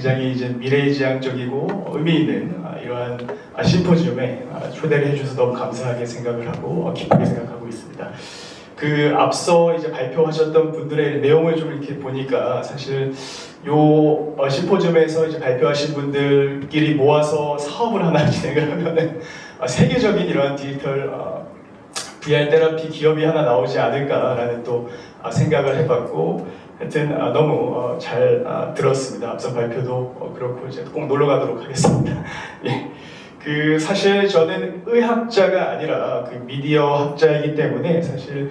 굉장히 이제 미래지향적이고 의미 있는 이러한 심포지움에 초대를 해주셔서 너무 감사하게 생각을 하고 기쁘게 생각하고 있습니다. 그 앞서 이제 발표하셨던 분들의 내용을 좀 이렇게 보니까 사실 요 심포지움에서 이제 발표하신 분들끼리 모아서 사업을 하나 진행을 하면은 세계적인 이러한 디지털 VR 테라피 기업이 하나 나오지 않을까라는 또 생각을 해봤고, 하여튼 너무 잘 들었습니다. 앞서 발표도 그렇고 이제 꼭 놀러 가도록 하겠습니다. 예. 그 사실 저는 의학자가 아니라 그 미디어 학자이기 때문에 사실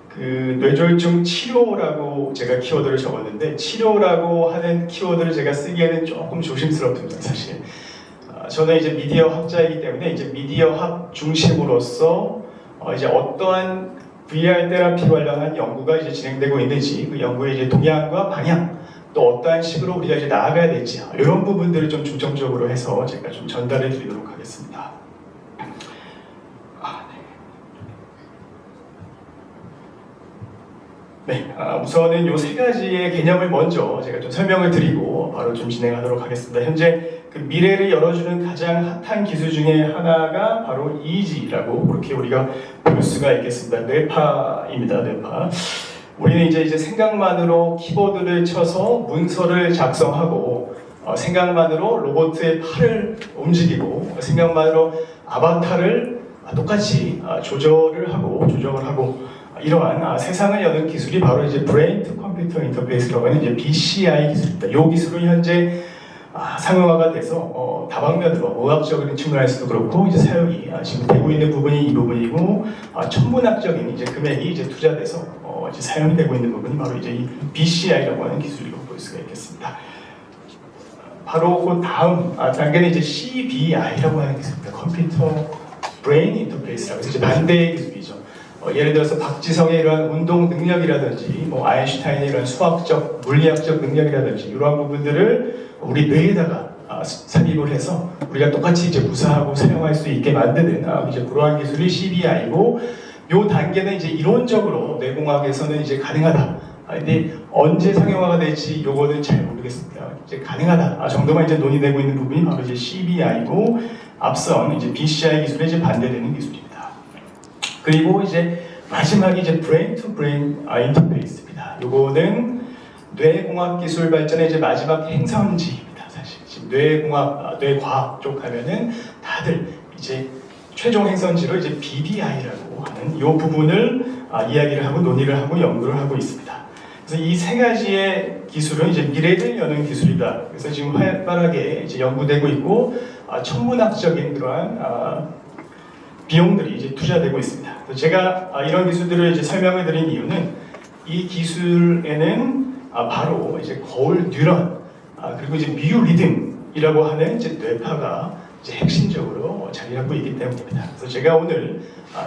그 뇌졸중 치료라고 제가 키워드를 적었는데, 치료라고 하는 키워드를 제가 쓰기에는 조금 조심스럽습니다. 사실 저는 이제 미디어 학자이기 때문에 이제 미디어 학 중심으로서 이제 어떠한 VR 테라피 관련한 연구가 이제 진행되고 있는지, 그 연구의 이제 동향과 방향, 또 어떠한 식으로 우리가 이제 나아가야 될지, 이런 부분들을 좀 중점적으로 해서 제가 좀 전달해 드리도록 하겠습니다. 네, 우선은 요 세 가지의 개념을 먼저 제가 좀 설명을 드리고 바로 좀 진행하도록 하겠습니다. 현재 그 미래를 열어주는 가장 핫한 기술 중에 하나가 바로 EEG라고 그렇게 우리가 볼 수가 있겠습니다. 뇌파입니다. 뇌파. 우리는 이제 생각만으로 키보드를 쳐서 문서를 작성하고, 생각만으로 로봇의 팔을 움직이고, 생각만으로 아바타를 똑같이 조정을 하고 이러한 세상을 여는 기술이 바로 이제 브레인 투 컴퓨터 인터페이스라고 하는 이제 BCI 기술입니다. 이 기술은 현재 상용화가 돼서 다방면으로 의학적인 측면에서도 그렇고 이제 사용이 지금 되고 있는 부분이 이 부분이고, 천문학적인 이제 금액이 이제 투자돼서 이제 사용이 되고 있는 부분이 바로 이제 이 BCI라고 하는 기술이라고 볼 수가 있겠습니다. 바로 그 다음 단계는 이제 CBI라고 하는 기술입니다. 컴퓨터 브레인 인터페이스라고 해서 이제 반대의 기술이죠. 예를 들어서 박지성의 이러한 운동 능력이라든지, 아인슈타인의 이런 수학적, 물리학적 능력이라든지 이러한 부분들을 우리 뇌에다가 삽입을 해서 우리가 똑같이 이제 구사하고 사용할 수 있게 만드는 이제 그러한 기술이 CBI고, 요 단계는 이제 이론적으로 뇌공학에서는 이제 가능하다. 근데 언제 상용화가 될지 요거는 잘 모르겠습니다. 이제 가능하다 정도만 이제 논의되고 있는 부분이 바로 이제 CBI고, 앞선 이제 BCI 기술에 이제 반대되는 기술입니다. 그리고 이제 마지막이 이제 브레인 투 브레인 인터페이스입니다. 요거는 뇌공학 기술 발전의 이제 마지막 행선지입니다. 사실 지금 뇌공학, 뇌과학 쪽 하면은 다들 이제 최종 행선지로 이제 BBI라고 하는 요 부분을 이야기를 하고 논의를 하고 연구를 하고 있습니다. 그래서 이 세 가지의 기술은 이제 미래를 여는 기술이다. 그래서 지금 활발하게 이제 연구되고 있고, 천문학적인 그러한 비용들이 이제 투자되고 있습니다. 제가 이런 기술들을 이제 설명을 드린 이유는 이 기술에는 바로 이제 거울 뉴런, 그리고 이제 미유 리듬이라고 하는 이제 뇌파가 이제 핵심적으로 자리하고 있기 때문입니다. 그래서 제가 오늘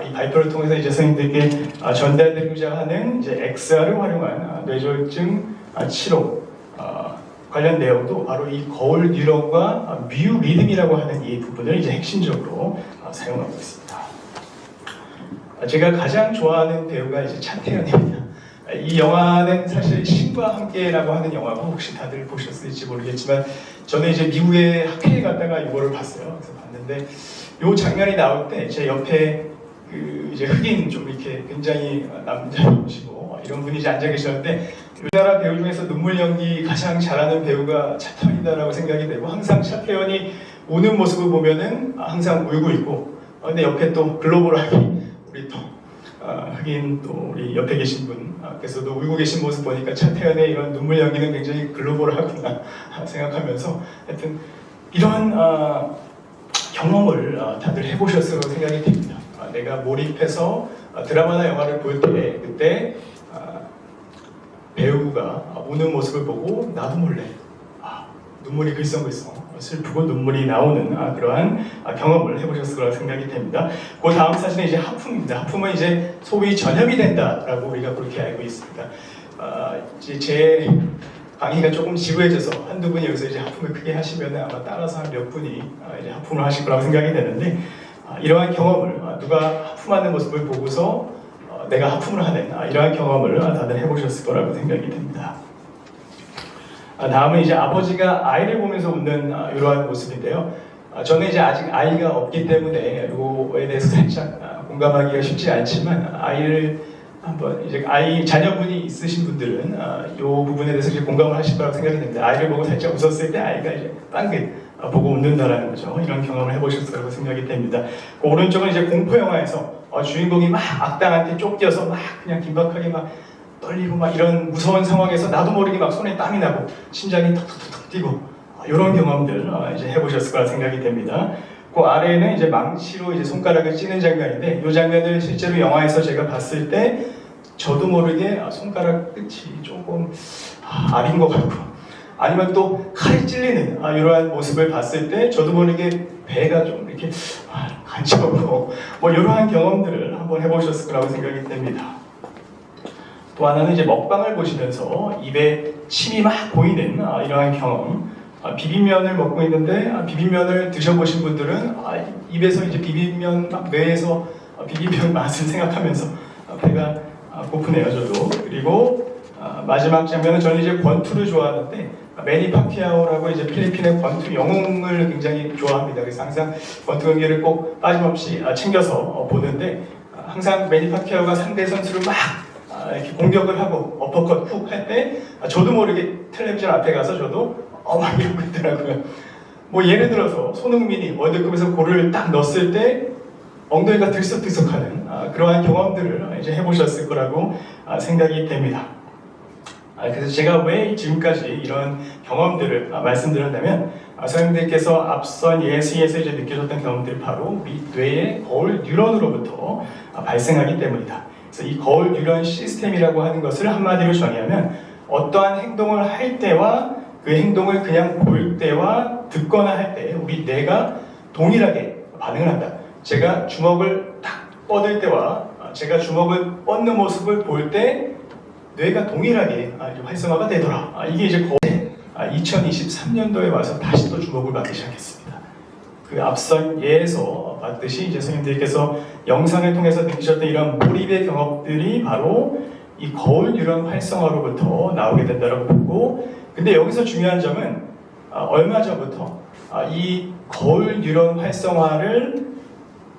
이 발표를 통해서 이제 선생님들께 전달드리고자 하는 이제 XR을 활용한 뇌졸중 치료 관련 내용도 바로 이 거울 뉴런과 미유 리듬이라고 하는 이 부분을 이제 핵심적으로 사용하고 있습니다. 제가 가장 좋아하는 배우가 이제 차태현입니다. 이 영화는 사실 신과 함께라고 하는 영화고, 혹시 다들 보셨을지 모르겠지만 저는 이제 미국에 학회에 갔다가 이거를 봤어요. 그래서 봤는데 이 장면이 나올 때 제 옆에 그 이제 흑인 좀 이렇게 굉장히 남자이시고 이런 분이 이제 앉아 계셨는데, 우리나라 배우 중에서 눈물 연기 가장 잘하는 배우가 차태현이다라고 생각이 되고, 항상 차태현이 우는 모습을 보면은 항상 울고 있고, 근데 옆에 또 글로벌하게 우리 또 흑인 또 우리 옆에 계신 분께서도 울고 계신 모습 보니까 차태현의 이런 눈물 연기는 굉장히 글로벌하구나 생각하면서, 하여튼 이런 경험을 다들 해보셨을 거라고 생각이 됩니다. 내가 몰입해서 드라마나 영화를 볼 때 그때 배우가 우는 모습을 보고 나도 몰래 눈물이 글썽글썽 슬프고 눈물이 나오는 그러한 경험을 해보셨을 거라고 생각이 됩니다. 그 다음 사진은 이제 하품입니다. 하품은 이제 소위 전염이 된다라고 우리가 그렇게 알고 있습니다. 이제 제 강의가 조금 지루해져서 한두 분이 여기서 이제 하품을 크게 하시면 아마 따라서 한 몇 분이 이제 하품을 하실 거라고 생각이 되는데, 이러한 경험을 누가 하품하는 모습을 보고서 내가 하품을 하는 이러한 경험을 다들 해보셨을 거라고 생각이 됩니다. 다음은 이제 아버지가 아이를 보면서 웃는 이러한 모습인데요. 저는 이제 아직 아이가 없기 때문에 이거에 대해서 살짝 공감하기가 쉽지 않지만 아이를 한번 이제 자녀분이 있으신 분들은 이 부분에 대해서 이제 공감을 하실 거라고 생각이 됩니다. 아이를 보고 살짝 웃었을 때 아이가 이제 빵긋 보고 웃는다라는 거죠. 이런 경험을 해보셨을 거라고 생각이 됩니다. 그 오른쪽은 이제 공포 영화에서 주인공이 막 악당한테 쫓겨서 막 그냥 긴박하게 막 떨리고 막 이런 무서운 상황에서 나도 모르게 막 손에 땀이 나고 심장이 턱턱턱 뛰고 이런 경험들 이제 해보셨을 거라 생각이 됩니다. 그 아래에는 이제 망치로 이제 손가락을 찌는 장면인데 이 장면을 실제로 영화에서 제가 봤을 때 저도 모르게 손가락 끝이 조금 아린 것 같고 아니면 또 칼이 찔리는 이러한 모습을 봤을 때 저도 모르게 배가 좀 이렇게 간지럽고 뭐 이러한 경험들을 한번 해보셨을 거라고 생각이 됩니다. 또 하나는 이제 먹방을 보시면서 입에 침이 막 고이는 이러한 경험. 비빔면을 먹고 있는데 비빔면을 드셔보신 분들은 입에서 이제 비빔면 막 뇌에서 비빔면 맛을 생각하면서 배가 고프네요, 저도. 그리고 마지막 장면은 저는 이제 권투를 좋아하는데 매니 파키아오라고 이제 필리핀의 권투 영웅을 굉장히 좋아합니다. 그래서 항상 권투 경기를 꼭 빠짐없이 챙겨서 보는데 항상 매니 파키아오가 상대 선수를 막 이렇게 공격을 하고 어퍼컷 훅 할 때 저도 모르게 텔레비전 앞에 가서 저도 막 이러고 있더라고요. 뭐 예를 들어서 손흥민이 월드컵에서 골을 딱 넣었을 때 엉덩이가 들썩들썩하는 그러한 경험들을 이제 해보셨을 거라고 생각이 됩니다. 그래서 제가 왜 지금까지 이런 경험들을 말씀드렸냐면 선생님들께서 앞선 예시에서 이제 느껴졌던 경험들이 바로 우리 뇌의 거울 뉴런으로부터 발생하기 때문이다. 그래서 이 거울 뉴런 시스템이라고 하는 것을 한마디로 정의하면 어떠한 행동을 할 때와 그 행동을 그냥 볼 때와 듣거나 할 때 우리 뇌가 동일하게 반응을 한다. 제가 주먹을 딱 뻗을 때와 제가 주먹을 뻗는 모습을 볼 때 뇌가 동일하게 활성화가 되더라. 이게 이제 거의 2023년도에 와서 다시 또 주목을 받기 시작했습니다. 그 앞선 예에서 봤듯이 이제 선생님들께서 영상을 통해서 느끼셨던 이런 몰입의 경험들이 바로 이 거울 뉴런 활성화로부터 나오게 된다고 보고, 근데 여기서 중요한 점은 얼마 전부터 이 거울 뉴런 활성화를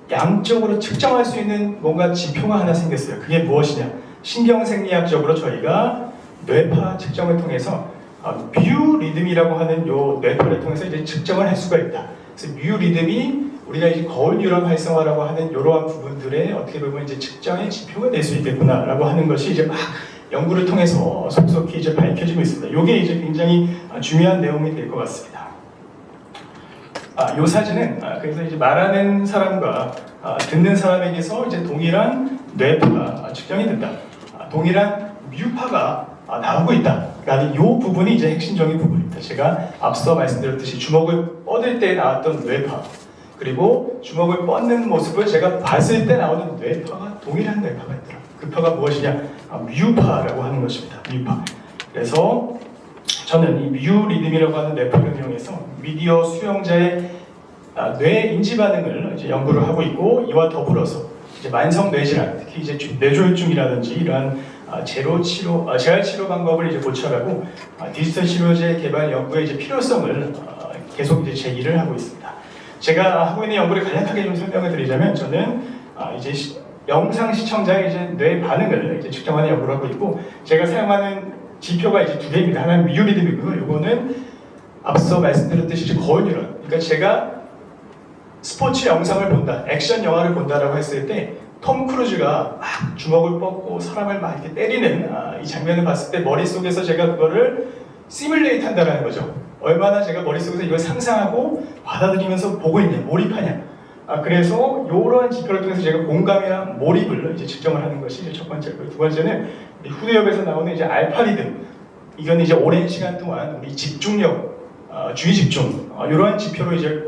양적으로 측정할 수 있는 뭔가 지표가 하나 생겼어요. 그게 무엇이냐? 신경생리학적으로 저희가 뇌파 측정을 통해서 뮤 리듬이라고 하는 요 뇌파를 통해서 이제 측정을 할 수가 있다. 그래서 뮤 리듬이 우리가 이제 거울 뉴런 활성화라고 하는 이러한 부분들의 어떻게 보면 이제 측정의 지표가 될 수 있겠구나라고 하는 것이 이제 막 연구를 통해서 속속히 이제 밝혀지고 있습니다. 이게 이제 굉장히 중요한 내용이 될 것 같습니다. 이 사진은 그래서 이제 말하는 사람과 듣는 사람에게서 이제 동일한 뇌파가 측정이 된다. 동일한 뮤파가 나오고 있다라는 이 부분이 이제 핵심적인 부분입니다. 제가 앞서 말씀드렸듯이 주먹을 뻗을 때 나왔던 뇌파, 그리고 주먹을 뻗는 모습을 제가 봤을 때 나오는 뇌파가 동일한 뇌파가 있더라. 그 파가 무엇이냐? 뮤파라고 하는 것입니다. 뮤파. 그래서 저는 이 뮤 리듬이라고 하는 뇌파를 이용해서 미디어 수용자의 뇌 인지 반응을 이제 연구를 하고 있고, 이와 더불어서 이제 만성 뇌질환, 특히 이제 뇌졸중이라든지 이러한 재활 치료 방법을 이제 고찰하고 디지털 치료제 개발 연구의 이제 필요성을 계속 이제 제기를 하고 있습니다. 제가 하고 있는 연구를 간략하게 좀 설명을 드리자면, 저는 이제 영상 시청자의 이제 뇌 반응을 이제 측정하는 연구를 하고 있고, 제가 사용하는 지표가 이제 두 개입니다. 하나는 뮤 리듬이고요. 이거는 앞서 말씀드렸듯이 이제 거울 뉴런. 그러니까 제가 스포츠 영상을 본다, 액션 영화를 본다라고 했을 때 톰 크루즈가 막 주먹을 뻗고 사람을 막 이렇게 때리는 이 장면을 봤을 때 머릿속에서 제가 그거를 시뮬레이트 한다는 거죠. 얼마나 제가 머릿속에서 이걸 상상하고 받아들이면서 보고 있냐, 몰입하냐. 그래서 이러한 지표를 통해서 제가 공감이나 몰입을 이제 측정을 하는 것이 이제 첫 번째고요. 두 번째는 후대엽에서 나오는 이제 알파 리듬. 이건 이제 오랜 시간 동안 우리 집중력, 주의 집중, 이러한 지표로 이제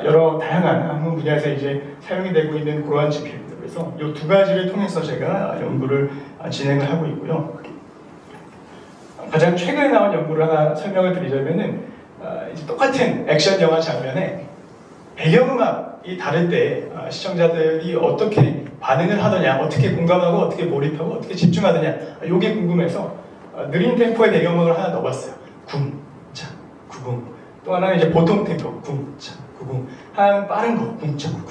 여러 다양한 학문 분야에서 이제 사용이 되고 있는 그러한 지표입니다. 그래서 이 두 가지를 통해서 제가 연구를 진행을 하고 있고요. 가장 최근에 나온 연구를 하나 설명을 드리자면은 이제 똑같은 액션 영화 장면에 배경음악이 다를 때 시청자들이 어떻게 반응을 하느냐, 어떻게 공감하고 어떻게 몰입하고 어떻게 집중하느냐, 이게 궁금해서 느린 템포의 배경음악을 하나 넣어봤어요. 궁차 구궁. 또 하나는 이제 보통 템포 궁차 구궁. 하나는 빠른 거 궁차 구궁.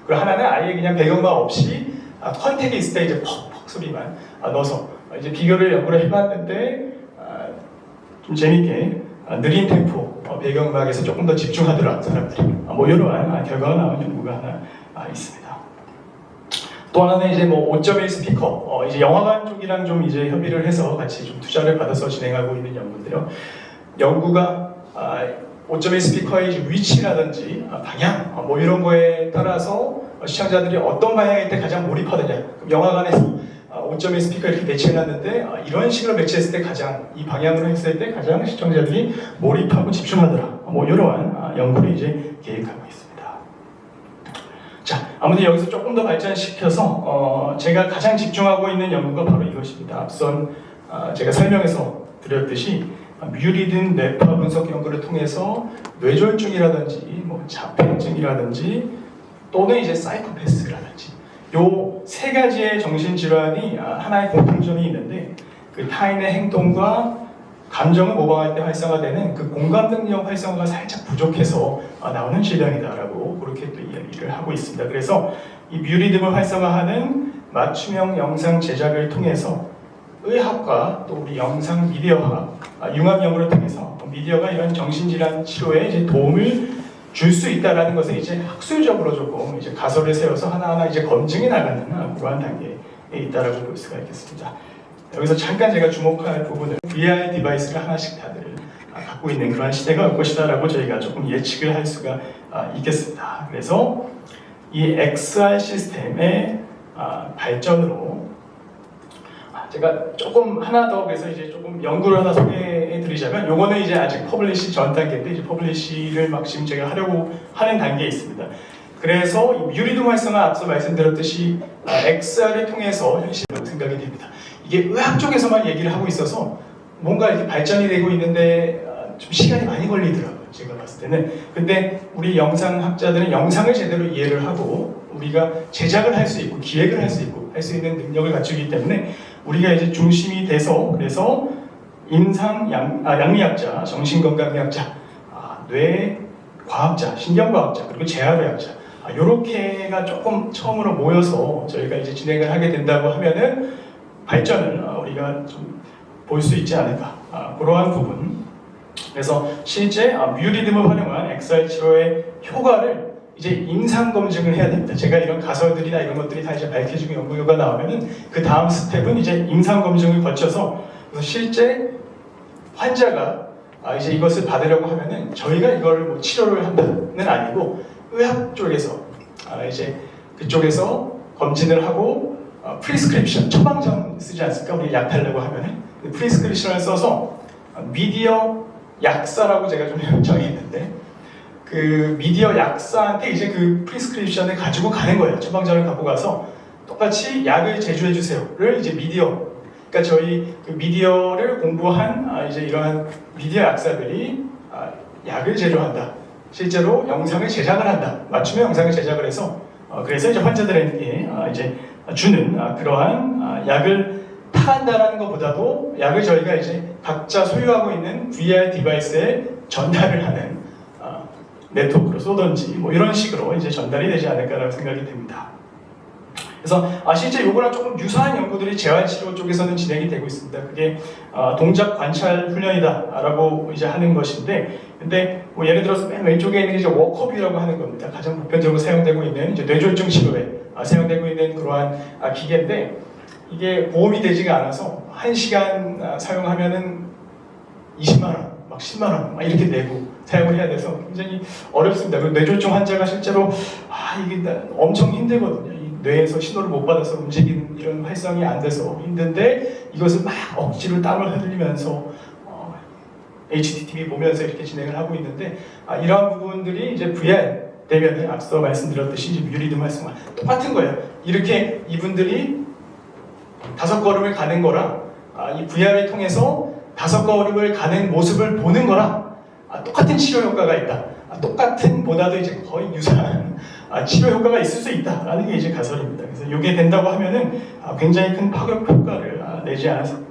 그리고 하나는 아예 그냥 배경음악 없이 컨택이 있을 때 이제 퍽퍽 소리만 넣어서 이제 비교를 연구를 해봤는데 좀 재밌게 느린 템포 배경음악에서 조금 더 집중하더라 사람들이. 뭐 이러한 결과가 나온 연구가 하나 있습니다. 또 하나는 이제 뭐 5.1 스피커, 이제 영화관 쪽이랑 좀 이제 협의를 해서 같이 좀 투자를 받아서 진행하고 있는 연구인데요. 연구가 5.1 스피커의 이제 위치라든지 방향, 뭐 이런 거에 따라서 시청자들이 어떤 방향일 때 가장 몰입하느냐. 그럼 영화관에서 5.1 스피커 이렇게 배치해놨는데 이런 식으로 배치했을 때 가장 이 방향으로 했을 때 가장 시청자들이 몰입하고 집중하더라. 뭐 이러한 연구를 이제 계획하고 있습니다. 자, 아무튼 여기서 조금 더 발전시켜서 제가 가장 집중하고 있는 연구가 바로 이것입니다. 앞선 제가 설명해서 드렸듯이 뮤리듬 뇌파 분석 연구를 통해서 뇌졸중이라든지 뭐 자폐증이라든지 또는 이제 사이코패스라든지 요 세 가지의 정신질환이 하나의 공통점이 있는데 그 타인의 행동과 감정을 모방할 때 활성화되는 그 공감 능력 활성화가 살짝 부족해서 나오는 질병이다라고 그렇게 또 이야기를 하고 있습니다. 그래서 이 뮤리듬을 활성화하는 맞춤형 영상 제작을 통해서 의학과 또 우리 영상 미디어학 융합 연구를 통해서 미디어가 이런 정신질환 치료에 이제 도움을 줄 수 있다라는 것을 이제 학술적으로 조금 이제 가설을 세워서 하나하나 이제 검증해 나가는 그러한 단계에 있다라고 볼 수가 있겠습니다. 여기서 잠깐 제가 주목할 부분은 VR 디바이스를 하나씩 다들 갖고 있는 그러한 시대가 올 것이다라고 저희가 조금 예측을 할 수가 있겠습니다. 그래서 이 XR 시스템의 발전으로 제가 조금 하나 더 그래서 이제 조금 연구를 하나 소개해 드리자면 요거는 이제 아직 퍼블리시 전 단계인데 이제 퍼블리시를 막 지금 제가 하려고 하는 단계에 있습니다. 그래서 이 뮤리듬 활성화 앞서 말씀드렸듯이 XR을 통해서 현실로 생각이 됩니다. 이게 의학 쪽에서만 얘기를 하고 있어서 뭔가 이렇게 발전이 되고 있는데 좀 시간이 많이 걸리더라고요. 제가 봤을 때는. 근데 우리 영상학자들은 영상을 제대로 이해를 하고 우리가 제작을 할 수 있고 기획을 할 수 있고 할 수 있는 능력을 갖추기 때문에 우리가 이제 중심이 돼서 그래서 양리학자, 정신건강의학자, 뇌과학자, 신경과학자 그리고 재활의학자 요렇게가 조금 처음으로 모여서 저희가 이제 진행을 하게 된다고 하면은 발전을 우리가 좀 볼 수 있지 않을까 그러한 부분. 그래서 실제 뮤리듬을 활용한 XR 치료의 효과를 이제 임상 검증을 해야 됩니다. 제가 이런 가설들이나 이런 것들이 다 이제 밝혀지고 연구가 나오면은 그 다음 스텝은 이제 임상 검증을 거쳐서 실제 환자가 이제 이것을 받으려고 하면은 저희가 이걸 뭐 치료를 한다는 아니고 의학 쪽에서 이제 그쪽에서 검진을 하고 프리스크립션 처방전 쓰지 않습니까? 우리 약 달라고 하면은 프리스크립션을 써서 미디어 약사라고 제가 좀 정했는데 그 미디어 약사한테 이제 그 프리스크립션을 가지고 가는 거예요. 처방전을 갖고 가서 똑같이 약을 제조해 주세요를 이제 미디어, 그러니까 저희 그 미디어를 공부한 이제 이러한 미디어 약사들이 약을 제조한다. 실제로 영상을 제작을 한다. 맞춤형 영상을 제작을 해서 그래서 이제 환자들에게 이제 주는 그러한 약을 타한다라는 것보다도 약을 저희가 이제 각자 소유하고 있는 VR 디바이스에 전달을 하는 네트워크로 쏘든지 뭐 이런 식으로 이제 전달이 되지 않을까라고 생각이 됩니다. 그래서 실제 요거랑 조금 유사한 연구들이 재활치료 쪽에서는 진행이 되고 있습니다. 그게 동작 관찰 훈련이다라고 이제 하는 것인데, 근데 뭐 예를 들어서 맨 왼쪽에 있는 게 이제 워크업이라고 하는 겁니다. 가장 보편적으로 사용되고 있는 이제 뇌졸중 치료에 사용되고 있는 그러한 기계인데 이게 보험이 되지가 않아서 1시간 사용하면은 20만 원, 막 10만 원 막 이렇게 내고 사용을 해야 돼서 굉장히 어렵습니다. 그리고 뇌졸중 환자가 실제로 이게 엄청 힘들거든요. 이 뇌에서 신호를 못 받아서 움직이는 이런 활성이 안 돼서 힘든데 이것을 막 억지로 땀을 흘리면서 HDTV 보면서 이렇게 진행을 하고 있는데 이러한 부분들이 이제 VR 되면은 앞서 말씀드렸듯이 이제 뮤리듬 활성화 똑같은 거예요. 이렇게 이분들이 5걸음을 가는 거랑 이 VR을 통해서 5걸음을 가는 모습을 보는 거랑 똑같은 치료 효과가 있다. 똑같은 보다도 이제 거의 유사한 치료 효과가 있을 수 있다라는 게 이제 가설입니다. 그래서 이게 된다고 하면은 굉장히 큰 파급 효과를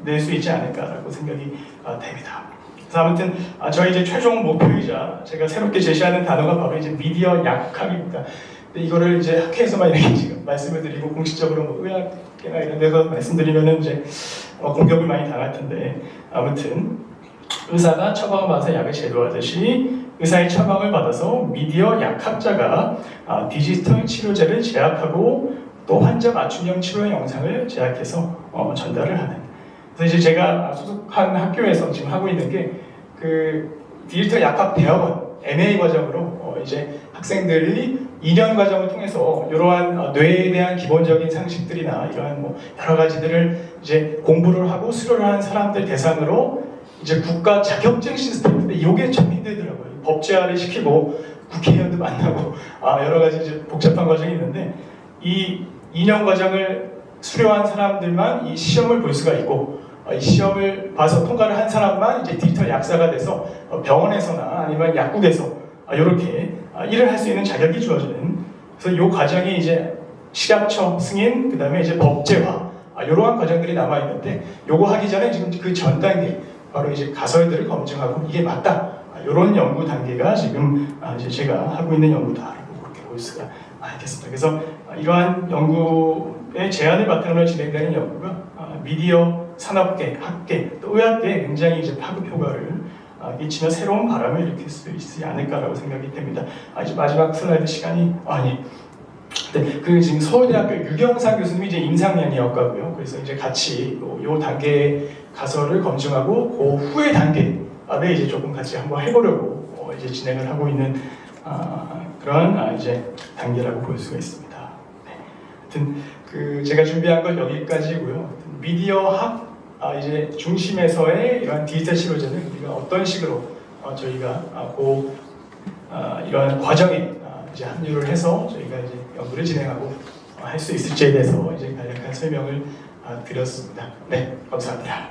낼 수 있지 않을까라고 생각이 됩니다. 그래서 아무튼 저희 이제 최종 목표이자 제가 새롭게 제시하는 단어가 바로 이제 미디어 약학입니다. 근데 이거를 이제 학회에서만 이렇게 지금 말씀을 드리고 공식적으로 뭐 의학계나 이런 데서 말씀드리면은 이제 공격을 많이 당할 텐데, 아무튼 의사가 처방을 받아서 약을 제조하듯이 의사의 처방을 받아서 미디어 약학자가 디지털 치료제를 제약하고 또 환자 맞춤형 치료 영상을 제작해서 전달을 하는. 그래서 이제 제가 소속한 학교에서 지금 하고 있는 게 그 디지털 약학 대학원 MA 과정으로 이제 학생들이 2년 과정을 통해서 이러한 뇌에 대한 기본적인 상식들이나 이러한 뭐 여러 가지들을 이제 공부를 하고 수료를 한 사람들 대상으로 이제 국가 자격증 시스템인데 이게 참 힘들더라고요. 법제화를 시키고 국회의원도 만나고 여러 가지 이제 복잡한 과정이 있는데, 이 2년 과정을 수료한 사람들만 이 시험을 볼 수가 있고, 이 시험을 봐서 통과를 한 사람만 이제 디지털 약사가 돼서 병원에서나 아니면 약국에서 이렇게 일을 할 수 있는 자격이 주어지는. 그래서 이 과정이 이제 식약처 승인, 그 다음에 이제 법제화 이러한 과정들이 남아 있는데, 요거 하기 전에 지금 그 전 단계 바로 이제 가설들을 검증하고 이게 맞다, 이런 연구 단계가 지금 이제 제가 하고 있는 연구다라고 그렇게 볼 수가 있겠습니다. 그래서 이러한 연구의 제안을 바탕으로 진행되는 연구가 미디어 산업계, 학계, 또 의학계에 굉장히 이제 파급 효과를 끼치며 새로운 바람을 일으킬 수 있지 않을까라고 생각이 됩니다. 이제 마지막 슬라이드 시간이 네, 그 지금 서울대학교 유경상 교수님이 이제 임상명리학과고요. 그래서 이제 같이 요 단계 가설을 검증하고 그 후의 단계를 이제 조금 같이 한번 해보려고 이제 진행을 하고 있는 그런 이제 단계라고 볼 수가 있습니다. 네. 하여튼 그 제가 준비한 건 여기까지고요. 미디어학 이제 중심에서의 이러한 디지털 치료제는 우리가 어떤 식으로 저희가 이러한 과정에 이제 합류를 해서 저희가 이제 연구를 진행하고 할 수 있을지에 대해서 이제 간략한 설명을 드렸습니다. 네, 감사합니다.